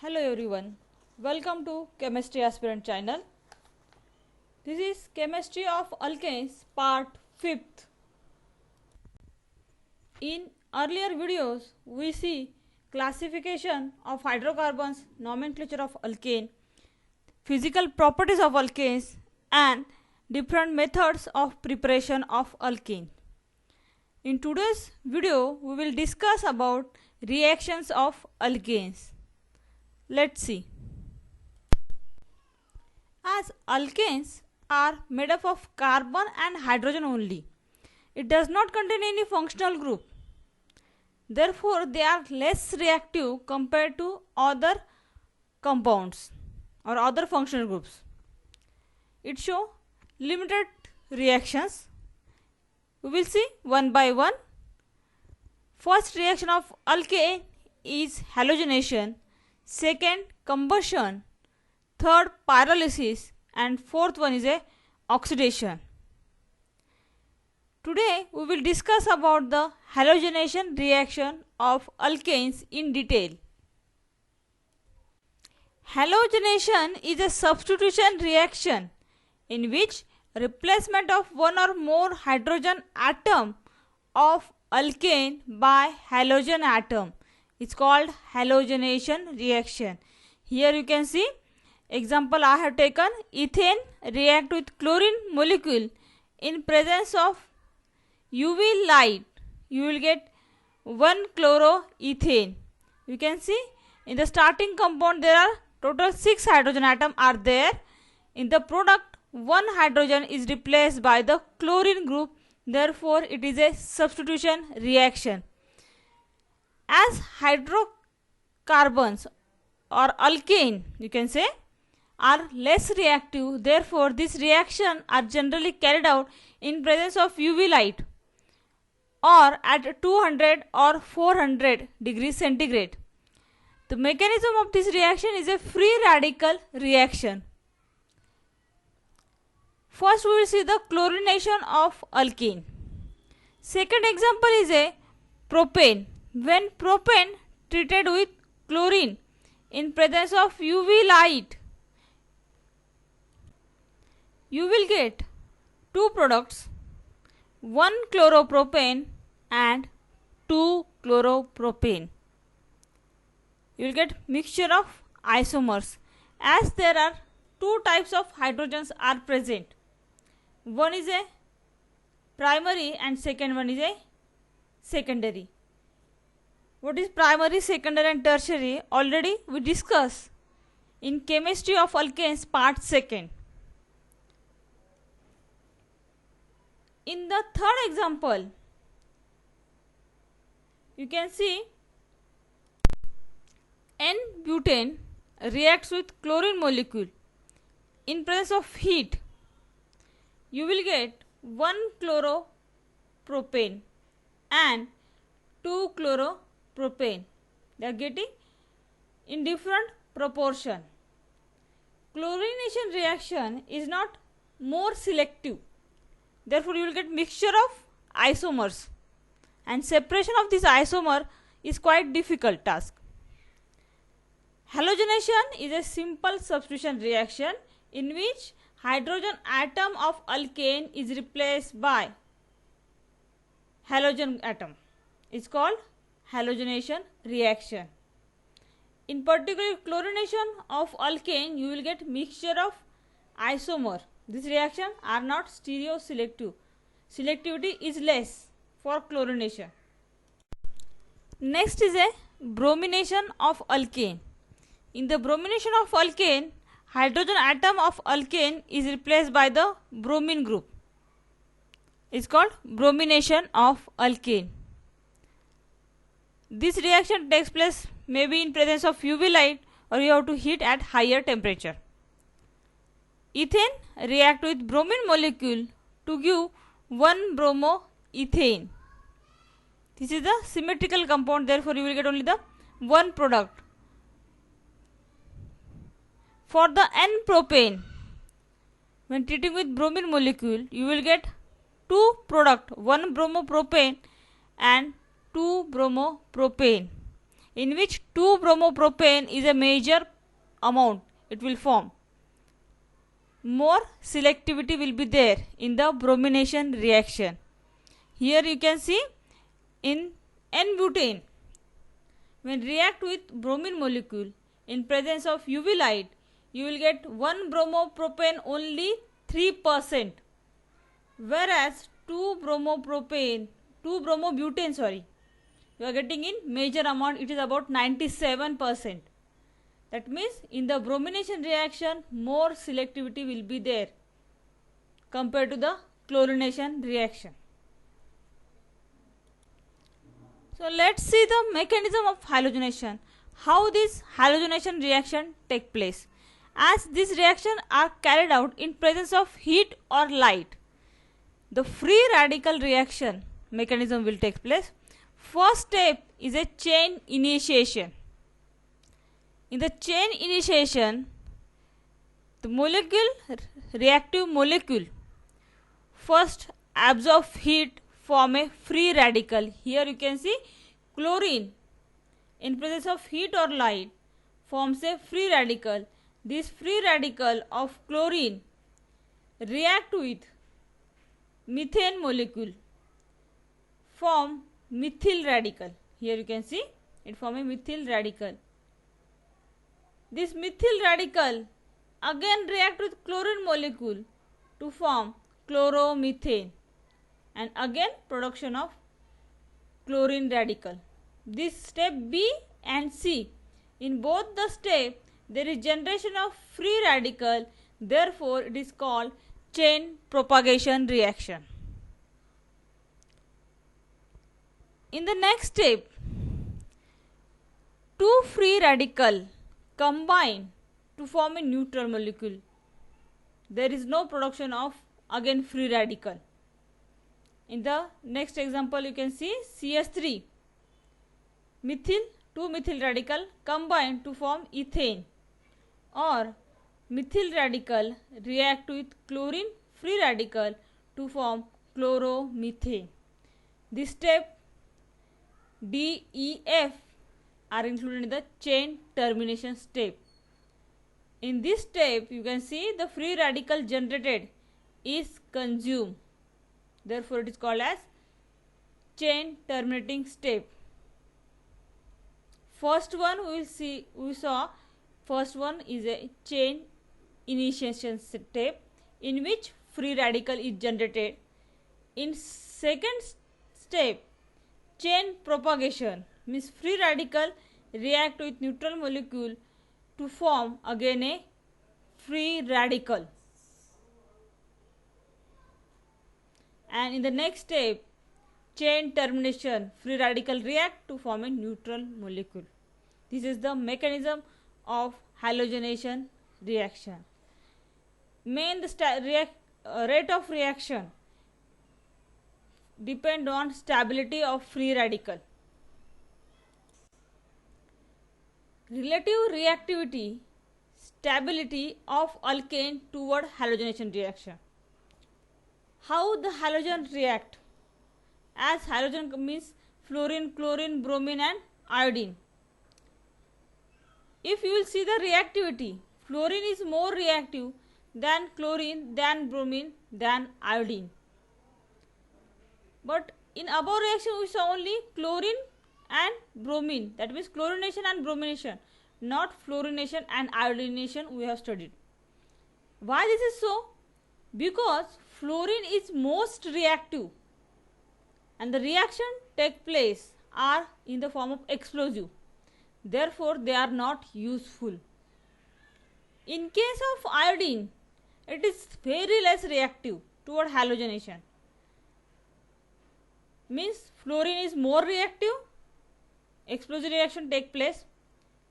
Hello everyone, welcome to Chemistry Aspirant channel. This is Chemistry of Alkanes part 5th. In earlier videos, we see classification of hydrocarbons, nomenclature of alkane, physical properties of alkanes and different methods of preparation of alkane. In today's video, we will discuss about reactions of alkanes. Let's see. As alkanes are made up of carbon and hydrogen only, it does not contain any functional group. Therefore, they are less reactive compared to other compounds or other functional groups. It shows limited reactions. We will see one by one. First reaction of alkane is halogenation. Second, combustion. Third, pyrolysis. And fourth one is a oxidation. Today we will discuss about the halogenation reaction of alkanes in detail. Halogenation is a substitution reaction in which replacement of one or more hydrogen atom of alkane by halogen atom. It's called halogenation reaction. Here you can see example I have taken. Ethane react with chlorine molecule in presence of UV light. You will get 1 chloroethane. You can see in the starting compound there are total 6 hydrogen atom are there. In the product 1 hydrogen is replaced by the chlorine group. Therefore it is a substitution reaction. As hydrocarbons or alkane you can say are less reactive, therefore this reaction are generally carried out in presence of UV light or at 200 or 400 degrees centigrade. The mechanism of this reaction is a free radical reaction. First we will see the chlorination of alkane. Second example is a propane. When propane treated with chlorine in presence of UV light, you will get two products, 1 chloropropane and 2 chloropropane. You will get mixture of isomers as there are two types of hydrogens are present. One is a primary and second one is a secondary. What is primary, secondary and tertiary? Already we discussed in chemistry of alkanes part 2nd. In the third example, you can see N-butane reacts with chlorine molecule in presence of heat. You will get 1 chloropropane and 2 chloropropane. They are getting in different proportion. Chlorination reaction is not more selective. Therefore, you will get mixture of isomers and separation of this isomer is quite difficult task. Halogenation is a simple substitution reaction in which hydrogen atom of alkane is replaced by halogen atom. It's called halogenation reaction. In particular, chlorination of alkane, you will get mixture of isomer. This reaction are not stereoselective. Selectivity is less for chlorination. Next is a bromination of alkane. In the bromination of alkane, hydrogen atom of alkane is replaced by the bromine group. It's called bromination of alkane. This reaction takes place maybe in presence of UV light or you have to heat at higher temperature. Ethane react with bromine molecule to give 1 bromoethane. This is the symmetrical compound, therefore you will get only the one product. For the N-propane, when treating with bromine molecule, you will get two product, 1 bromopropane and 2 bromopropane. in which 2-bromopropane is a major amount it will form. More selectivity will be there in the bromination reaction. Here you can see in N-butane, when react with bromine molecule in presence of UV light, you will get 1-bromopropane only 3%, whereas 2-bromobutane, you are getting in major amount, it is about 97%. That means in the bromination reaction more selectivity will be there compared to the chlorination reaction. So let's see the mechanism of halogenation, how this halogenation reaction take place. As these reactions are carried out in presence of heat or light, the free radical reaction mechanism will take place. First step is a chain initiation. In the chain initiation, the reactive molecule first absorb heat, form a free radical. Here you can see chlorine in presence of heat or light forms a free radical. This free radical of chlorine react with methane molecule, form methyl radical. Here you can see it form a methyl radical. This methyl radical again react with chlorine molecule to form chloromethane, and again production of chlorine radical. This step B and C, in both the step there is generation of free radical, therefore it is called chain propagation reaction. In the next step, two free radical combine to form a neutral molecule. There is no production of again free radical. In the next example you can see CS3, two methyl radical combine to form ethane, or methyl radical react with chlorine free radical to form chloromethane. This step D, E, F are included in the chain termination step. In this step you can see the free radical generated is consumed, therefore it is called as chain terminating step. First one we saw first one is a chain initiation step in which free radical is generated. In second step, chain propagation means free radical react with neutral molecule to form again a free radical. And in the next step, chain termination, free radical react to form a neutral molecule. This is the mechanism of halogenation reaction. Main rate of reaction depend on stability of free radical. Relative reactivity, stability of alkane toward halogenation reaction. How the halogen react? As halogen means fluorine, chlorine, bromine and iodine. If you will see the reactivity, fluorine is more reactive than chlorine, than bromine, than iodine. But in above reaction we saw only chlorine and bromine, that means chlorination and bromination, not fluorination and iodination we have studied. Why this is so? Because fluorine is most reactive and the reaction take place are in the form of explosive, therefore they are not useful. In case of iodine, it is very less reactive toward halogenation, means fluorine is more reactive, explosive reaction take place.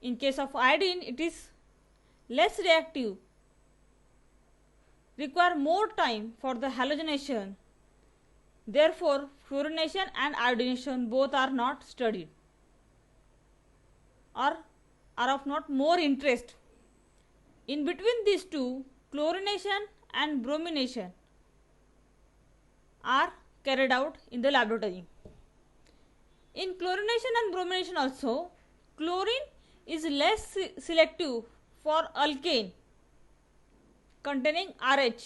In case of iodine, it is less reactive, require more time for the halogenation, therefore fluorination and iodination both are not studied or are of not more interest. In between these two, chlorination and bromination are carried out in the laboratory. In chlorination and bromination also, chlorine is less selective for alkane containing RH,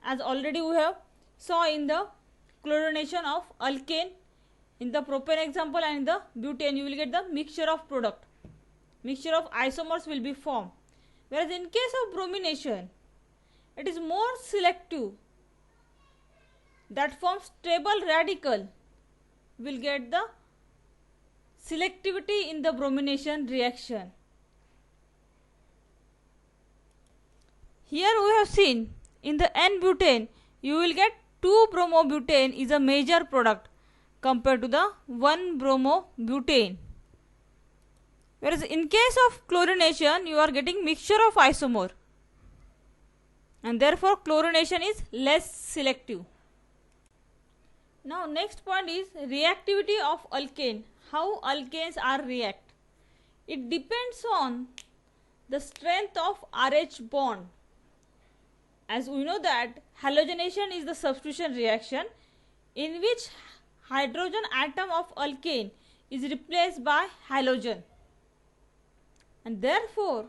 as already we have saw in the chlorination of alkane. In the propane example and in the butane, you will get the mixture of product. Mixture of isomers will be formed. Whereas in case of bromination, it is more selective, that forms stable radical. Will get the selectivity in the bromination reaction. Here we have seen in the N-butane, you will get 2-bromobutane is a major product compared to the 1-bromobutane. Whereas in case of chlorination, you are getting mixture of isomer, and therefore chlorination is less selective. Now next point is reactivity of alkane. How alkanes are react? It depends on the strength of RH bond. As we know that halogenation is the substitution reaction in which hydrogen atom of alkane is replaced by halogen, and therefore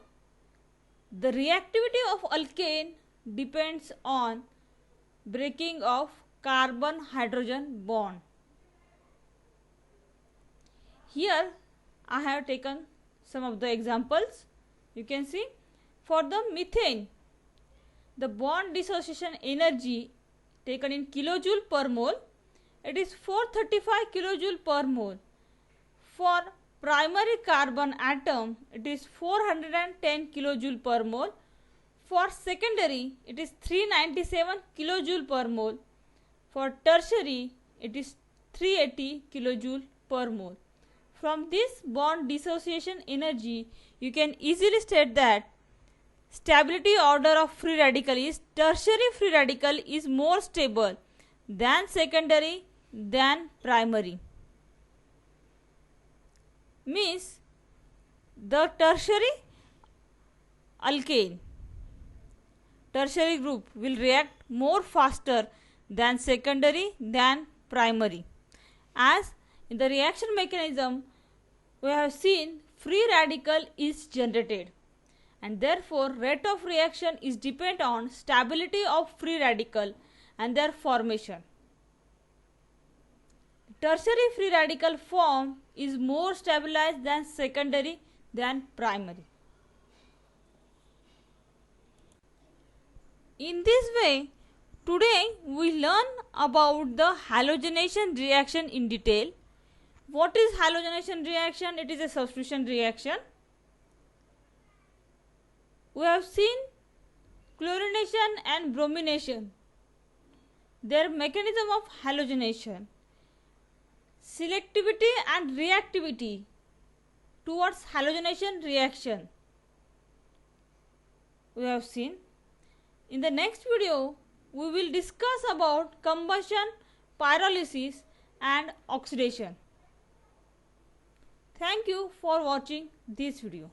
the reactivity of alkane depends on breaking of carbon hydrogen bond. Here I have taken some of the examples. You can see for the methane, the bond dissociation energy taken in kilojoule per mole, it is 435 kilojoule per mole. For primary carbon atom, it is 410 kilojoule per mole. For secondary, it is 397 kilojoule per mole. For tertiary, it is 380 kilojoule per mole. From this bond dissociation energy, you can easily state that stability order of free radical is tertiary free radical is more stable than secondary than primary. Means the tertiary alkane, tertiary group will react more faster than secondary than primary. As in the reaction mechanism, we have seen free radical is generated, and therefore rate of reaction is depend on stability of free radical and their formation. Tertiary free radical form is more stabilized than secondary than primary. In this way, today we learn about the halogenation reaction in detail. What is halogenation reaction? It is a substitution reaction. We have seen chlorination and bromination, their mechanism of halogenation, selectivity and reactivity towards halogenation reaction. We have seen. In the next video, we will discuss about combustion, pyrolysis and oxidation. Thank you for watching this video.